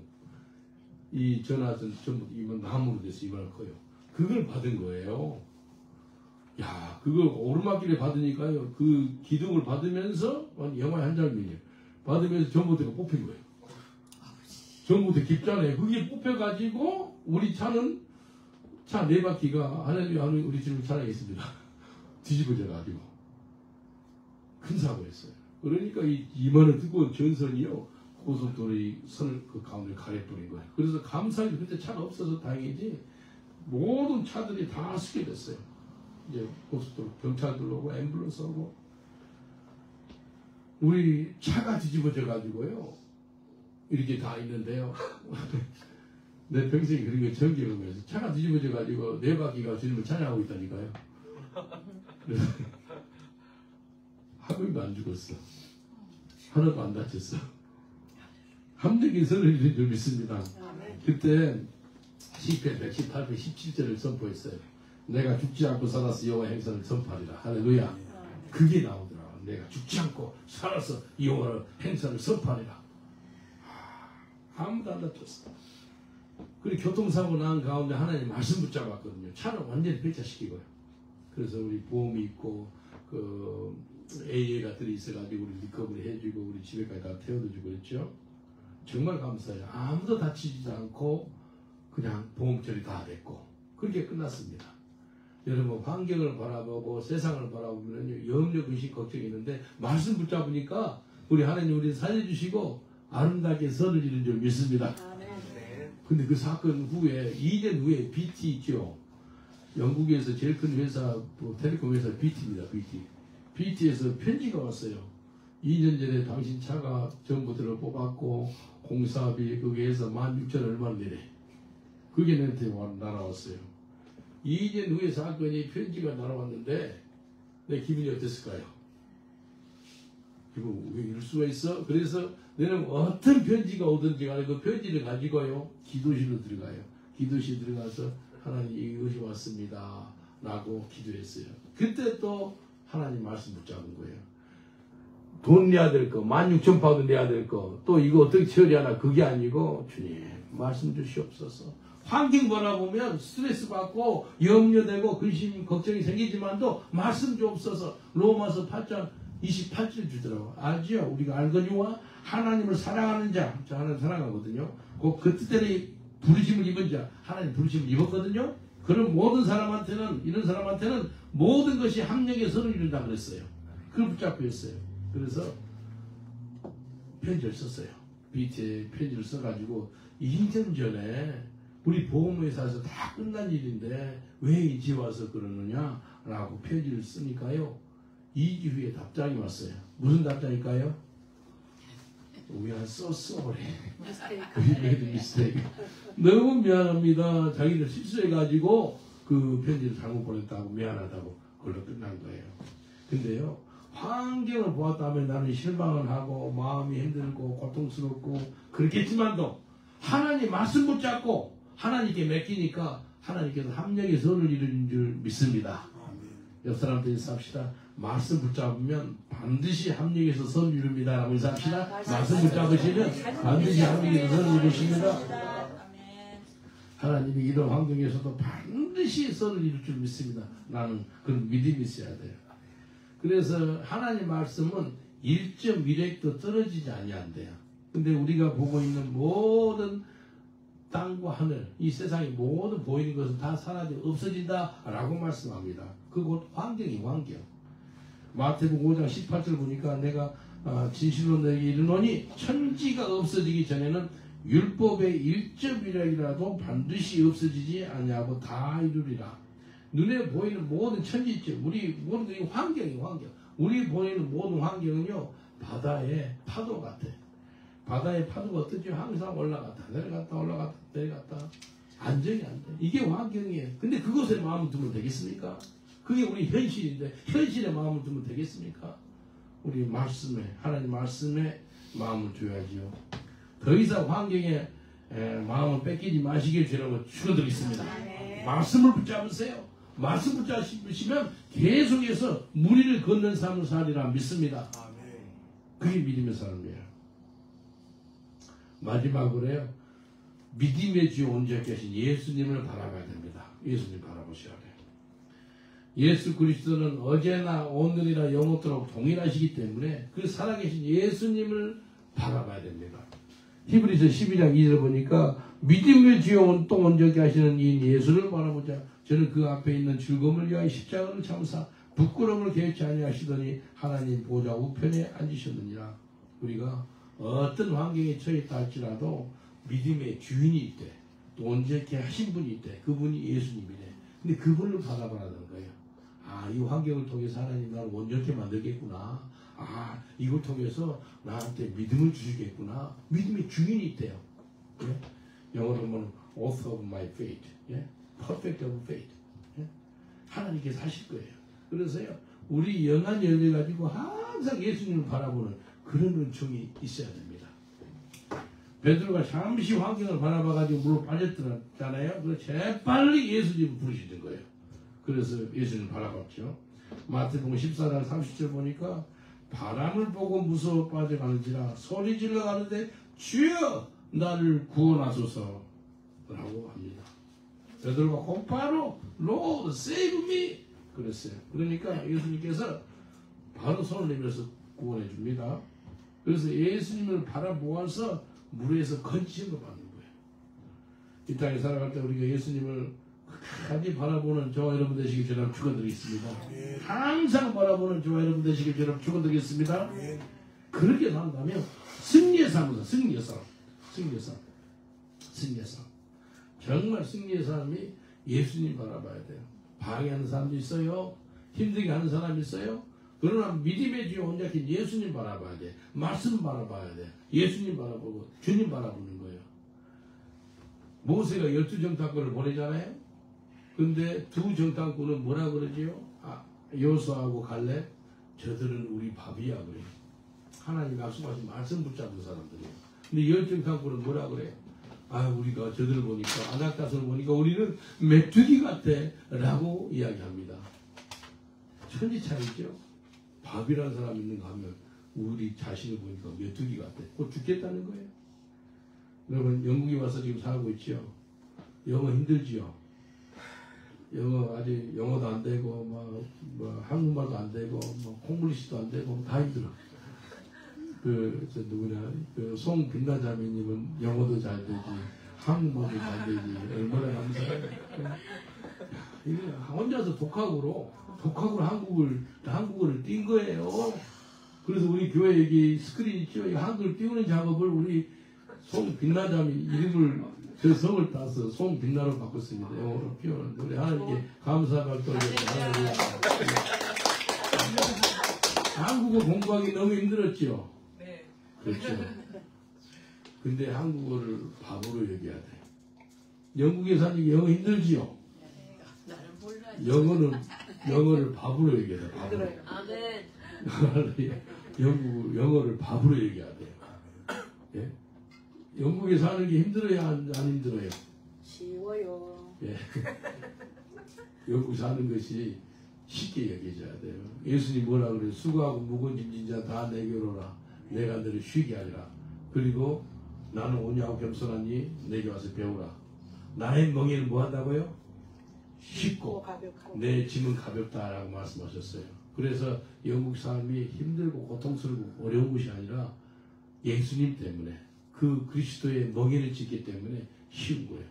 이 전화선 전부 이만 나무로 돼서 이만한 커요. 그걸 받은 거예요. 야, 그걸 오르막길에 받으니까요, 그 기둥을 받으면서, 영화의 한 장면이에요. 받으면서 전봇대가 뽑힌 거예요. 전봇대 깊잖아요. 그게 뽑혀가지고, 우리 차는, 차 4바퀴가, 하나님, 우리 집을 차량에 있습니다. 뒤집어져가지고. 큰 사고였어요. 그러니까 이만한 뜨거운 전선이요, 고속도로의 선을 그 가운데 가려버린 거예요. 그래서 감사하게 그때 차가 없어서 다행이지, 모든 차들이 다 쓰게 됐어요. 이제 고속도로 경찰들 오고 앰뷸런스 오고 우리 차가 뒤집어져 가지고요 이렇게 다 있는데요. 내 평생에 그런 거 처음 경험해서 차가 뒤집어져 가지고 4바퀴가 주님을 찬양하고 있다니까요. 그래서 한 명도 안 죽었어. 하나도 안 다쳤어. 함정이 선을 이룬 줄 믿습니다. 그때 시편 118편 17절을 선포했어요. 내가 죽지 않고 살아서 여호와 행사를 선포하리라. 할렐루야. 그게 나오더라. 내가 죽지 않고 살아서 여호와 행사를 선포하리라. 아무도 안 다쳤어. 그리고 교통사고 난 가운데 하나님 말씀 붙잡았거든요. 차는 완전히 폐차시키고요. 그래서 우리 보험이 있고 그 AA가 들어있어가지고 우리 리커버리 해주고 우리 집에까지 다 태워주고 그랬죠. 정말 감사해요. 아무도 다치지 않고 그냥 보험 처리 다 됐고 그렇게 끝났습니다. 여러분 환경을 바라보고 세상을 바라보면 염려, 근심, 걱정이 있는데 말씀 붙잡으니까 우리 하나님 우리 살려주시고 아름답게 선을 이룬 줄 믿습니다. 근데 그 사건 후에 2년 후에 BT 있죠. 영국에서 제일 큰 회사 텔레콤 회사 BT입니다. BT에서 편지가 왔어요. 2년 전에 당신 차가 정부들을 뽑았고 공사비 거기에서 16,000원 얼마를 내래. 그게 내한테 날아왔어요. 2년 후에 사건이 편지가 날아왔는데 내 기분이 어땠을까요? 기분 왜 이럴 수가 있어? 그래서 내는 어떤 편지가 오든지 간에 그 편지를 가지고요 기도실로 들어가요. 기도실 들어가서 하나님 이것이 왔습니다 라고 기도했어요. 그때 또 하나님 말씀 붙잡은 거예요. 돈 내야 될 거, 16,000파운드 내야 될 거, 또 이거 어떻게 처리하나 그게 아니고 주님 말씀 주시옵소서. 환경 바라보면 스트레스 받고 염려되고 근심 걱정이 생기지만도 말씀 주옵소서. 로마서 8장 28절 주더라고. 알지요? 우리가 알거니와 하나님을 사랑하는 자, 저 하나님 사랑하거든요. 그 뜻대로 부르심을 입은 자, 하나님 부르심을 입었거든요. 그런 모든 사람한테는 이런 사람한테는 모든 것이 합력의 선을 이룬다 그랬어요. 그걸 붙잡고 했어요. 그래서 편지를 썼어요. BT에 편지를 써가지고 2년 전에 우리 보험회사에서 다 끝난 일인데 왜 이제 와서 그러느냐 라고 편지를 쓰니까요 2주 후에 답장이 왔어요. 무슨 답장일까요? We are so sorry. We made a mistake. 너무 미안합니다. 자기들 실수해가지고 그 편지를 잘못 보냈다고 미안하다고 그걸로 끝난 거예요. 근데요 환경을 보았다면 나는 실망을 하고 마음이 힘들고 고통스럽고 그렇겠지만도 하나님 말씀 붙잡고 하나님께 맡기니까 하나님께서 합력의 선을 이루는 줄 믿습니다. 옆 사람들 인사합시다. 말씀 붙잡으면 반드시 합력에서 선을 이룹니다. 라고 인사합시다. 말씀 붙잡으시면 반드시 합력에서 선을 이루십니다. 하나님이 이런 환경에서도 반드시 선을 이룰 줄 믿습니다. 나는 그런 믿음이 있어야 돼요. 그래서 하나님 말씀은 1.1획도 떨어지지 아니한대요. 근데 우리가 보고 있는 모든 땅과 하늘, 이 세상의 모든 보이는 것은 다 사라지고 없어진다 라고 말씀합니다. 그곳 환경이 환경. 마태복음 5장 18절 보니까 내가 진실로 너에게 이르노니 천지가 없어지기 전에는 율법의 1.1획이라도 반드시 없어지지 아니하고 다 이루리라. 눈에 보이는 모든 천지죠. 우리 모든 이 환경이 환경. 우리 보이는 모든 환경은요 바다의 파도 같아. 바다의 파도가 어떠죠? 항상 올라갔다 내려갔다 올라갔다 내려갔다. 안정이 안 돼. 이게 환경이에요. 근데 그것에 마음을 두면 되겠습니까? 그게 우리 현실인데 현실에 마음을 두면 되겠습니까? 우리 말씀에 하나님 말씀에 마음을 줘야지요. 더 이상 환경에 마음을 뺏기지 마시길 주라고 축원드리겠습니다. 말씀을 붙잡으세요. 말씀 붙잡으시면 계속해서 무리를 걷는 삶을 살리라 믿습니다. 그게 믿음의 삶이에요. 마지막으로요. 믿음의 주 온전케 하신 예수님을 바라봐야 됩니다. 예수님 바라보셔야 돼요. 예수 그리스도는 어제나 오늘이나 영원토록 동일하시기 때문에 그 살아계신 예수님을 바라봐야 됩니다. 히브리서 12장 2절 보니까 믿음의 주요 또 온전케 하시는 이 예수를 바라보자. 저는 그 앞에 있는 즐거움을 위하여 십자가를 참사 부끄러움을 개의치 아니하시더니 하나님 보좌 우편에 앉으셨느니라. 우리가 어떤 환경에 처했다 할지라도 믿음의 주인이 있대. 또 온전케 하신 분이 있대. 그분이 예수님이래. 근데 그분을 바라보라는 거예요. 아, 이 환경을 통해서 하나님 나를 온전케 만들겠구나. 아, 이걸 통해서 나한테 믿음을 주시겠구나. 믿음의 주인이 있대요. 예? 영어로 보면 author of my faith. 예? perfect of faith. 예? 하나님께서 하실 거예요. 그래서요, 우리 영안 열려가지고 항상 예수님을 바라보는 그런 은총이 있어야 됩니다. 베드로가 잠시 환경을 바라봐가지고 물로 빠졌잖아요. 그래서 재빨리 예수님을 부르시는 거예요. 그래서 예수님을 바라봤죠. 마태복음 14장 30절 보니까 바람을 보고 무서워 빠져가는지라 소리 질러 가는데 주여 나를 구원하소서 라고 합니다. 베드로가 곧바로 Lord save me 그랬어요. 그러니까 예수님께서 바로 손을 내밀어서 구원해 줍니다. 그래서 예수님을 바라보아서 물에서 건지심을 받는 거예요. 이 땅에 살아갈 때 우리가 예수님을 끝까지 바라보는 저와 여러분 되시길 저는 축원드리겠습니다. 항상 바라보는 저와 여러분 되시길 저는 축원드리겠습니다. 그렇게 산다면 승리의 삶이다. 승리의 삶. 승리의 삶. 승리의 삶. 정말 승리의 삶이 예수님 바라봐야 돼요. 방해하는 사람도 있어요. 힘들게 하는 사람이 있어요. 그러나 믿음의 주여 온전히 예수님 바라봐야 돼. 말씀 바라봐야 돼. 예수님 바라보고 주님 바라보는 거예요. 모세가 12정탐꾼을 보내잖아요. 근데 두 정탐꾼은 뭐라 그러지요? 여호수아하고 갈렙, 저들은 우리 밥이야 그래요. 하나님 약속하신 말씀 붙잡은 사람들이에요. 근데 10정탐꾼은 뭐라 그래요? 우리가 저들을 보니까 아낙다스를 보니까 우리는 메뚜기 같아 라고 이야기합니다. 천지차이죠. 밥이라는 사람이 있는가 하면 우리 자신을 보니까 메뚜기 같아. 곧 죽겠다는 거예요. 여러분 영국에 와서 지금 살고 있죠. 영어 힘들지요. 영어 아직 영어도 안 되고 뭐 한국말도 안 되고 뭐 콩글리시도 안 되고 다 힘들어. 저 누구냐 송빛나 자매님은 영어도 잘 되지 한국말도 잘 되지 얼마나 감사해. 이게 혼자서 독학으로 한국어를 띈 거예요. 그래서 우리 교회 여기 스크린 있죠. 이 한글 띄우는 작업을 우리 송빛나 자매 이름을 저 성을 따서 송빛나로 바꿨습니다. 영어로 피우는 우리 하나님께 감사가 떨어졌어요. 한국어 공부하기 너무 힘들었죠. 네. 그렇죠. 근데 한국어를 밥으로 얘기해야 돼. 영국에 사니까 영어 힘들지요. 영어를 밥으로 얘기해야 돼. 밥으로. 영어를 밥으로 얘기해야 돼요. 예? 영국에 사는 게 힘들어요? 안 힘들어요? 쉬워요. 예. 영국 사는 것이 쉽게 여겨져야 돼요. 예수님 뭐라 그래요? 수고하고 무거운 짐진 자 다 내게로 오라. 내가 너를 쉬게 하리라. 그리고 나는 온유하고 겸손하니 내게 와서 배우라. 나의 멍에는 뭐 한다고요? 쉽고 내 짐은 가볍다라고 말씀하셨어요. 그래서 영국 삶이 힘들고 고통스럽고 어려운 것이 아니라 예수님 때문에 그 그리스도의 멍에를 짓기 때문에 쉬운 거예요.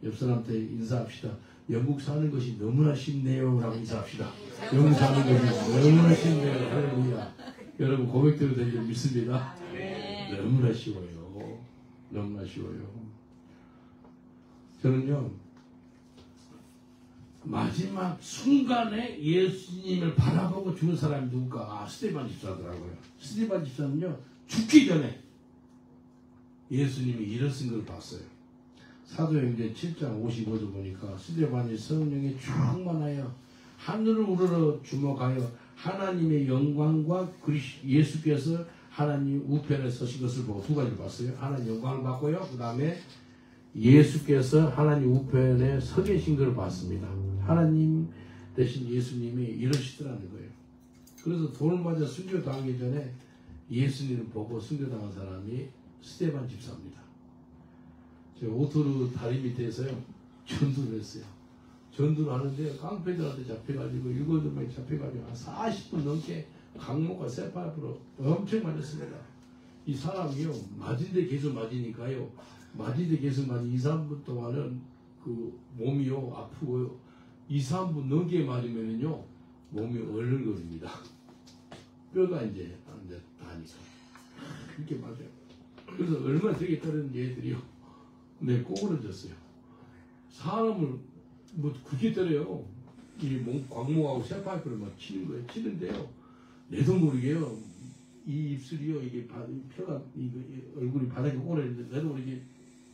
옆 사람한테 인사합시다. 영국 사는 것이 너무나 쉽네요 라고 인사합시다. 영국 사는 것이 너무나 쉽네요. 할렐루야. 여러분 고백대로 된 줄 믿습니다. 너무나 쉬워요. 너무나 쉬워요. 저는요 마지막 순간에 예수님을 바라보고 죽은 사람이 누굴까? 스데반 집사더라고요. 스데반 집사는요 죽기 전에 예수님이 일어선 걸 봤어요. 사도행전 7장 55절 보니까 스데반이 성령에 충만하여 하늘을 우러러 주목하여 하나님의 영광과 예수께서 하나님 우편에 서신 것을 보고 두 가지를 봤어요. 하나님 영광을 봤고요. 그 다음에 예수께서 하나님 우편에 서 계신 것을 봤습니다. 하나님 대신 예수님이 이러시더라는 거예요. 그래서 돌을 맞아 순교당하기 전에 예수님을 보고 순교당한 사람이 스데반 집사입니다. 제가 오토르 다리 밑에서요 전도를 했어요. 전도를 하는데 깡패들한테 잡혀가지고 일곱명이 잡혀가지고 한 40분 넘게 강목과 쇠파이프로 엄청 맞았습니다. 이 사람이요 맞은데 계속 맞으니까요 맞은데 계속 맞은 2, 3분 동안은 그 몸이요 아프고요 2, 3분 넘게 맞으면은요 몸이 얼얼거립니다. 뼈가 이제 다니까 이렇게 맞아요. 그래서 얼마나 되겠다는 얘들이요 내 꼬부러졌어요. 사람을 뭐 그렇게 때려요. 이 몸 광목하고 쇠파이프를 막 치는 거예요. 치는데요. 내도 모르게요. 이 입술이요. 이게 뼈가 이거 얼굴이 바닥에 오래는데 내도 모르게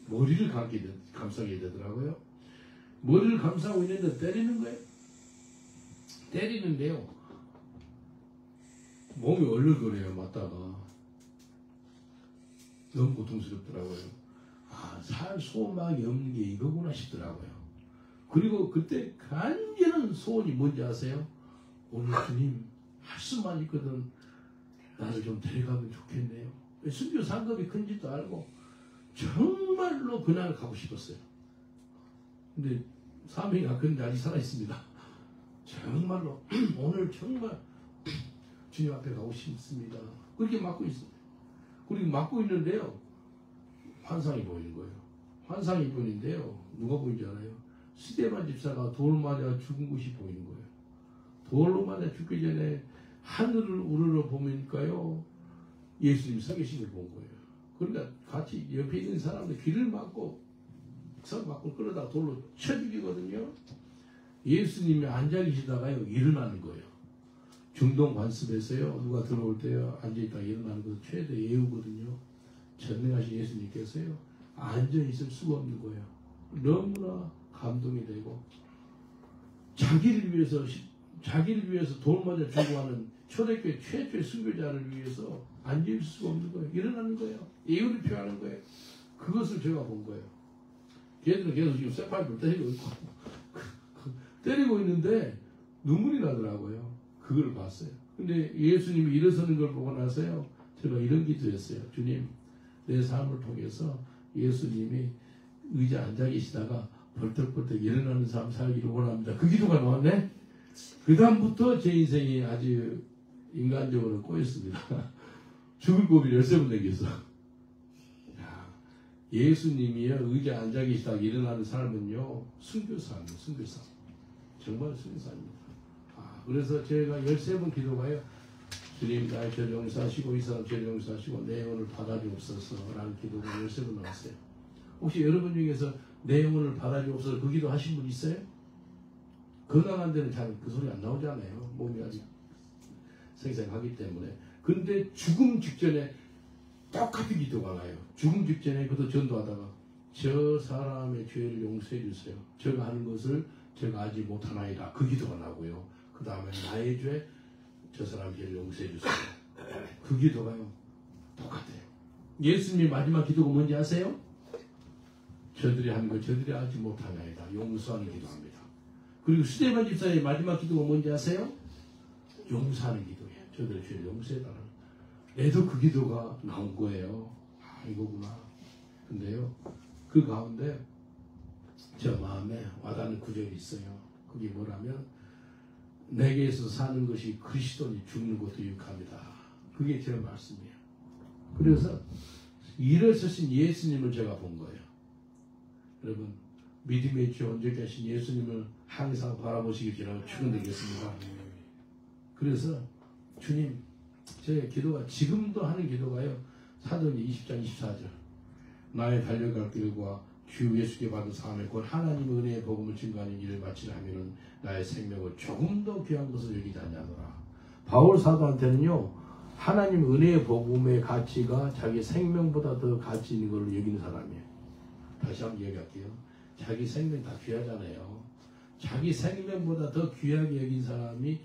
머리를 감싸게 되더라고요. 머리를 감싸고 있는데 때리는 거예요. 때리는데요. 몸이 얼얼거려요. 맞다가 너무 고통스럽더라고요. 아, 살 소망이 없는 게 이거구나 싶더라고요. 그리고 그때 간절한 소원이 뭔지 아세요? 오늘 주님 할 수만 있거든 나를 좀 데려가면 좋겠네요. 순교 상급이 큰지도 알고 정말로 그날 가고 싶었어요. 근데 사명이가 근데 아직 살아있습니다. 정말로 오늘 정말 주님 앞에 가고 싶습니다. 그렇게 맡고 있어요. 그리고 맡고 있는데요. 환상이 보이는 거예요. 환상이 보이는데요. 누가 보이는지 알아요? 스데반 집사가 돌 맞아 죽은 것이 보이는 거예요. 돌로 맞아 죽기 전에 하늘을 우러러 보니까요. 예수님이 서 계신 걸 본 거예요. 그러니까 같이 옆에 있는 사람들 귀를 막고 석 막고 끌어다 돌로 쳐 죽이거든요. 예수님이 앉아 계시다가요. 일어나는 거예요. 중동 관습에서요. 누가 들어올 때요. 앉아있다가 일어나는 것은 최대 예우거든요. 전능하신 예수님께서요. 앉아있을 수가 없는 거예요. 너무나 감동이 되고 자기를 위해서 돌 맞아 죽어가는 초대교회 최초의 순교자를 위해서 앉아있을 수가 없는 거예요. 일어나는 거예요. 예우를 표하는 거예요. 그것을 제가 본 거예요. 걔들은 계속 지금 쇠파이프를 때리고 있고 때리고 있는데 눈물이 나더라고요. 그걸 봤어요. 근데 예수님이 일어서는 걸 보고 나서요. 제가 이런 기도했어요. 주님 내 삶을 통해서 예수님이 의자 앉아 계시다가 벌떡벌떡 일어나는 삶 살기를 원합니다. 그 기도가 나왔네. 그 다음부터 제 인생이 아주 인간적으로 꼬였습니다. 죽을 고비를 13번 넘겼어. 예수님이요 의자 앉아 계시다가 일어나는 삶은요 순교사입니다. 순교사. 정말 순교사입니다. 그래서 제가 13번 기도가요. 주님 나의 죄를 용서하시고 이 사람 죄를 용서하시고 내 영혼을 받아주옵소서 라는 기도가 13번 나왔어요. 혹시 여러분 중에서 내 영혼을 받아주옵소서 그 기도 하신 분 있어요? 건강한 데는 잘 그 소리 안 나오잖아요. 몸이 아직 생생하기 때문에. 근데 죽음 직전에 똑같은 기도가 나요. 죽음 직전에 그도 전도하다가 저 사람의 죄를 용서해 주세요. 제가 하는 것을 제가 알지 못하나이다. 그 기도가 나고요. 그 다음에 나의 죄 저 사람 죄를 용서해 주세요. 그 기도가요 똑같아요. 예수님의 마지막 기도가 뭔지 아세요? 저들이 하는 거 저들이 알지 못하나이다. 용서하는 기도합니다. 그리고 스데반 집사의 마지막 기도가 뭔지 아세요? 용서하는 기도예요. 저들의 죄를 용서해달라는. 내도 그 기도가 나온 거예요. 이거구나. 근데요 그 가운데 저 마음에 와닿는 구절이 있어요. 그게 뭐라면 내게서 사는 것이 그리스도니 죽는 것도 유익합니다. 그게 제 말씀이에요. 그래서 일어서신 예수님을 제가 본 거예요. 여러분 믿음의 주 온전케 하신 예수님을 항상 바라보시길 저라고 축원드리겠습니다. 그래서 주님 제 기도가 지금도 하는 기도가요. 사도행전 20장 24절 나의 달려갈 길과 주 예수께 받은 사함에 곧 하나님의 은혜의 복음을 증거하는 일을 마치려 하면은 나의 생명을 조금 더 귀한 것을 여기지 않냐더라. 바울 사도한테는요 하나님 은혜의 복음의 가치가 자기 생명보다 더 가치 있는 걸로 여기는 사람이에요. 다시 한번 얘기할게요. 자기 생명 다 귀하잖아요. 자기 생명보다 더 귀하게 여긴 사람이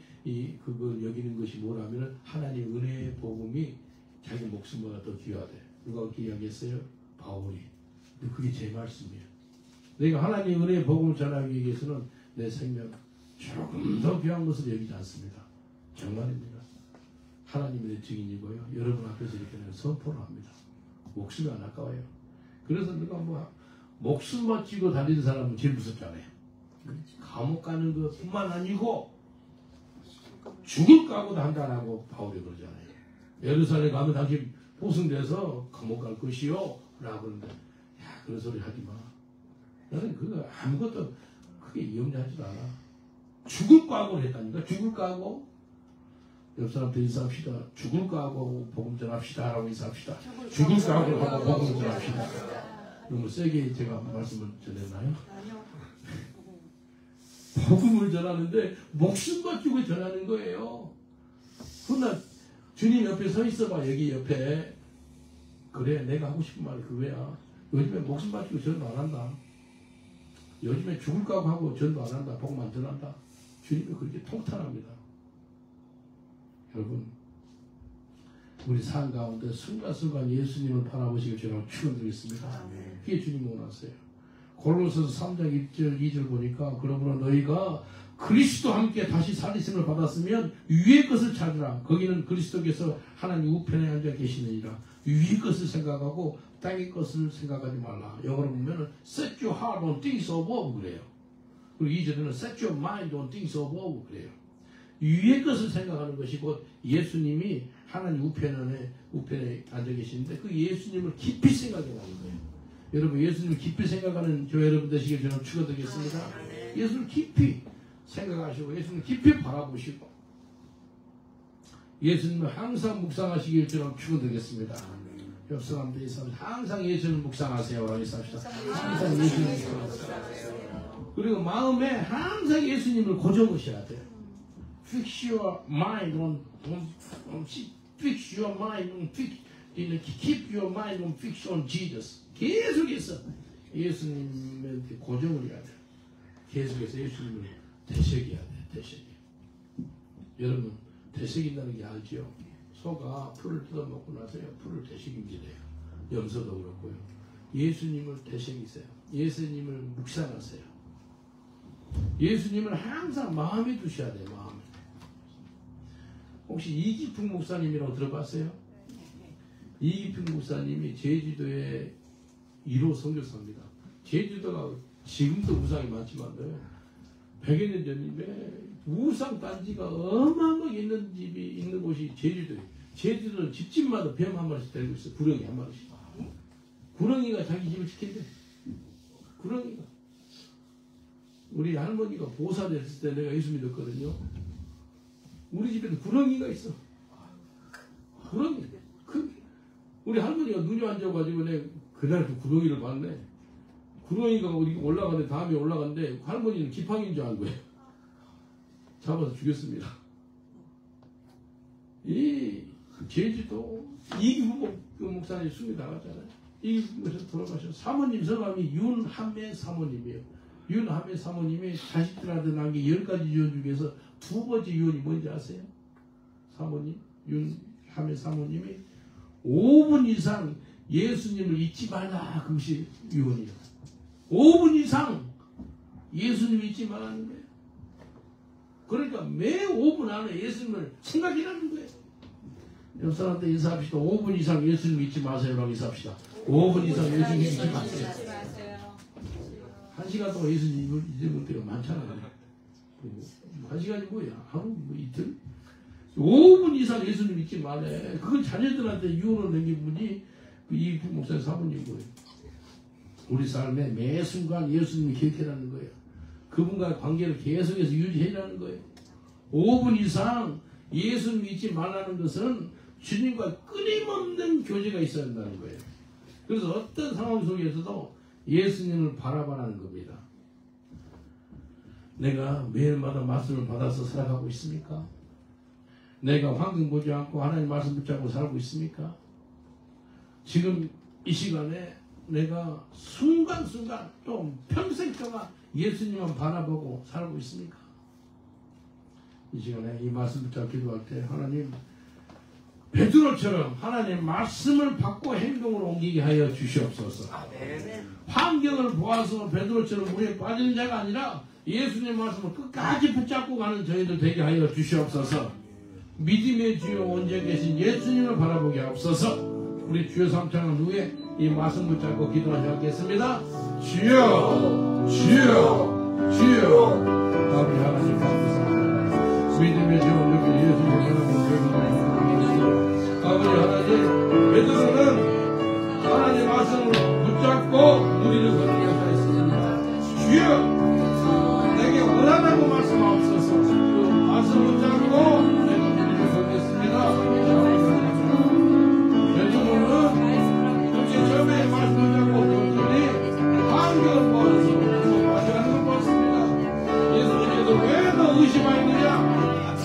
그걸 여기는 것이 뭐라면 하나님 은혜의 복음이 자기 목숨보다 더 귀하대. 누가 그렇게 이야기했어요? 바울이. 근데 그게 제 말씀이에요. 내가 하나님 은혜의 복음을 전하기 위해서는 내 생명 조금 더 귀한 것을 여기지 않습니다. 정말입니다. 하나님의 내 증인이고요. 여러분 앞에서 이렇게 선포를 합니다. 목숨이 안 아까워요. 그래서 누가 뭐 목숨 바치고 다니는 사람은 제일 무섭잖아요. 감옥 가는 것뿐만 아니고 죽을 각오도 한다라고 바울이 그러잖아요. 예루살렘 가면 당신 포승돼서 감옥 갈 것이요 라고 그러는데 야 그런 소리 하지 마. 나는 그거 아무것도 크게 염려하지도 않아. 죽을 각오를 했다니까. 죽을 각오. 옆 사람한테 인사합시다. 죽을 각오하고 복음 전합시다 라고 인사합시다. 죽을 각오하고 복음 전합시다. 너무 세게 제가 말씀을 전했나요? 복음을 전하는데 목숨 바치고 전하는 거예요. 그러나 주님 옆에 서 있어봐. 여기 옆에. 그래 내가 하고 싶은 말이 그거야. 요즘에 목숨 바치고 전도 안 한다. 요즘에 죽을 각오하고 전도 안 한다. 복음 안 전한다. 주님이 그렇게 통탄합니다. 여러분 우리 삶 가운데 순간순간 예수님을 바라보시길 제가 축원드리겠습니다. 그게 주님 원하세요. 골로새서 3장 1절 2절 보니까 그러므로 너희가 그리스도와 함께 다시 살리심을 받았으면 위의 것을 찾으라. 거기는 그리스도께서 하나님 우편에 앉아 계시느니라. 위의 것을 생각하고 땅의 것을 생각하지 말라. 영어로 보면은 set your heart on things above 그래요. 그리고 2절에는 set your mind on things above 그래요. 위의 것을 생각하는 것이 곧 예수님이 하나님 우편에 앉아 계시는데 그 예수님을 깊이 생각하는 거예요. 여러분 예수님을 깊이 생각하는 저 여러분 되시길 저는 축원드리겠습니다. 예수를 깊이 생각하시고 예수님을 깊이 바라보시고 예수님을 항상 묵상하시길 저는 축원드리겠습니다. 옆 사람들이 항상 예수를 묵상하세요. 라고 했습니다. 항상 예수를 묵상하세요. 그리고 마음에 항상 예수님을 고정하셔야 돼요. Fix your mind on fix your mind on keep your mind on fix on Jesus. 계속해서 예수님한테 고정을 해야 돼요. 계속해서 예수님을 되새겨야 돼요. 되새겨. 여러분 되새긴다는 게 알죠? 소가 풀을 뜯어먹고 나서요. 풀을 되새김질해요. 염소도 그렇고요. 예수님을 되새기세요. 예수님을 묵상하세요. 예수님을 항상 마음에 두셔야 돼요. 마음에. 혹시 이기풍 목사님이라고 들어봤어요? 이기풍 목사님이 제주도의 1호 선교사입니다. 제주도가 지금도 우상이 많지만 100여 년 전에 우상 단지가 어마어마하게 있는 집이 있는 곳이 제주도예요. 제주도는 집집마다 뱀 한 마리씩 데리고 있어요. 구렁이 한 마리씩. 구렁이가 자기 집을 지킨대. 구렁이가. 우리 할머니가 보사 됐을 때 내가 예수 믿었거든요. 우리 집에도 구렁이가 있어. 구렁이. 우리 할머니가 눈이 앉아가지고 내가 그날 그 구렁이를 봤네. 구렁이가 우리 올라가는데 다음에 올라갔는데 할머니는 기팡인 줄 알고 잡아서 죽였습니다. 이 제주도 이기부 목사님 숨이 나갔잖아요. 이기부에서 돌아가셔. 사모님 성함이 윤한매 사모님이에요. 윤한매 사모님이 자식들한테 낳은 게 10가지 유언 중에서 두 번째 유언이 뭔지 아세요? 사모님 윤한매 사모님이 5분 이상 예수님을 잊지 말라. 그것이 유언이에요. 5분 이상 예수님을 잊지 말라는 거예요. 그러니까 매 5분 안에 예수님을 생각이라는 거예요. 옆 사람한테 인사합시다. 5분 이상 예수님 잊지 마세요라고 인사합시다. 5분 이상 예수님 잊지 마세요. 1시간 동안 예수님을 잊은 때가 많잖아요. 1시간이 뭐야? 하루 뭐 이틀? 5분 이상 예수님 잊지 말래. 그건 자녀들한테 유언을 남긴 분이 이 목사님 사모님 거예요. 우리 삶에 매 순간 예수님이 기억해라는 거예요. 그분과의 관계를 계속해서 유지해라는 거예요. 5분 이상 예수님 잊지 말라는 것은 주님과 끊임없는 교제가 있어야 한다는 거예요. 그래서 어떤 상황 속에서도 예수님을 바라봐라는 겁니다. 내가 매일마다 말씀을 받아서 살아가고 있습니까? 내가 환경 보지 않고 하나님 말씀 붙잡고 살고 있습니까? 지금 이 시간에 내가 순간순간 또 평생 동안 예수님만 바라보고 살고 있습니까? 이 시간에 이 말씀 붙잡고 기도할 때 하나님 베드로처럼 하나님 말씀을 받고 행동으로 옮기게 하여 주시옵소서. 환경을 보아서 베드로처럼 물에 빠지는 자가 아니라 예수님 말씀을 끝까지 붙잡고 가는 저희들 되게 하여 주시옵소서. 믿음의 주여 원죄 계신 예수님을 바라보게 하옵소서. 우리 주여 삼창을 후에 이 말씀 붙잡고 기도하겠습니다. 주여 주여 주여. 아버지 하나님 감사합니다. 믿음의 주여 원죄 예수님을 바라보게 아버지 하나님 베드로는 하나님 말씀을 붙잡고 우리를 걸게 하였습니다. 주여 내게 원하다고 말씀하옵소서. 그 말씀 붙잡고 내가 우리를 걸겠습니다. 베드로는 역시 처음에 말씀 붙잡고 그들이 환경을 보아서 마시는 걸 봤습니다. 예수님께서 왜 너 의심하느냐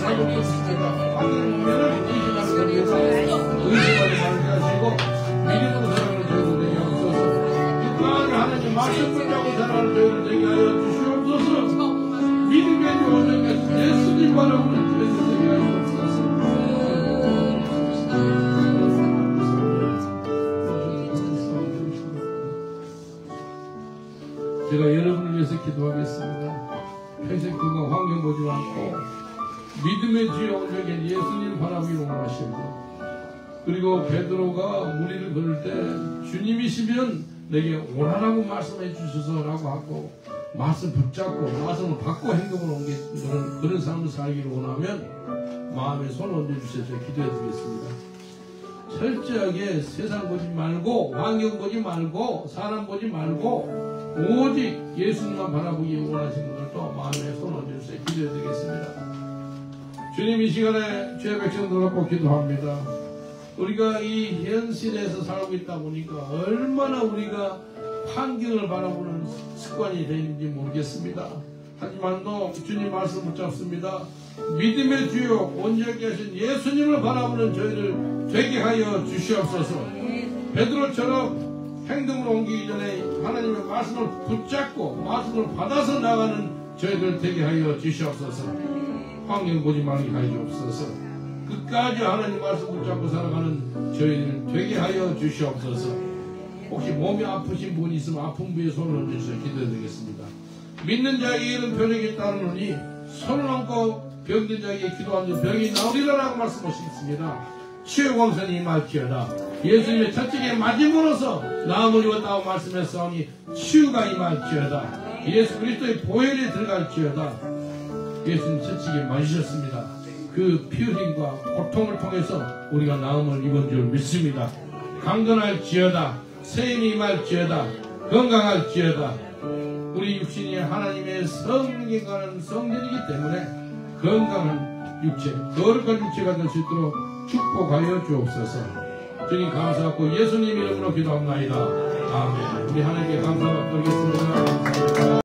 라고 묻습니다. 환경을 보면은 의심하는 겁니다. 의심하지 말게 하시고 믿음으로 살아가는 저희들 되게 하옵소서. 끝까지 하나님 말씀 붙잡고 살아가는 저희들 되게 하여 주시옵소서. 믿음의 주원장께서 예수님 바라보는 저희들 되게 하여 주옵소서. 제가 여러분을 위해서 기도하겠습니다. 평생 건강 환경 보지 않고 믿음의 주여 원장인 예수님 바라보기를 원하시고 그리고 베드로가 무리를 걸을 때 주님이시면 내게 오라라고 말씀해 주셔서라고 하고 말씀 붙잡고 말씀을 받고 행동을 옮기는 그런 삶을 살기를 원하면 마음에 손을 얹어주셔서 기도해 드리겠습니다. 철저하게 세상 보지 말고 환경 보지 말고 사람 보지 말고 오직 예수님만 바라보기 원하시는 분들도 마음에 손을 얹어주셔서 기도해 드리겠습니다. 주님 이 시간에 죄 백성들 갖고 기도합니다. 우리가 이 현실에서 살고 있다 보니까 얼마나 우리가 환경을 바라보는 습관이 되는지 모르겠습니다. 하지만도 주님 말씀 붙잡습니다. 믿음의 주요 온전케 하신 예수님을 바라보는 저희를 되게 하여 주시옵소서. 베드로처럼 행동을 옮기기 전에 하나님의 말씀을 붙잡고 말씀을 받아서 나가는 저희들 되게 하여 주시옵소서. 환경 보지 말게 하여 주옵소서. 끝까지 하나님 말씀 붙잡고 살아가는 저희들 되게 하여 주시옵소서. 혹시 몸이 아프신 분이 있으면 아픈 부위에 손을 얹으셔서 기도해드리겠습니다. 믿는 자에게 이런 병이 있다느니 손을 얹고 병든 자에게 기도하는 병이 나으리라라고 말씀하셨습니다. 치유 공선이 임할지어다. 예수님의 첫째에 맞음으로써 나음을 입었다고 말씀했사오니 치유가 임할지어다. 예수 그리스도의 보혈에 들어갈지어다. 예수님 첫째에 맞으셨습니다. 그 피 흘림과 고통을 통해서 우리가 나음을 입은 줄 믿습니다. 강건할지어다. 세임이 임할지어다. 건강할지어다. 우리 육신이 하나님의 성경과는 성전이기 때문에 건강한 육체, 거룩한 육체가 될 수 있도록 축복하여 주옵소서. 주님 감사하고 예수님 이름으로 기도합나이다. 아멘. 우리 하나님께 감사드리겠습니다.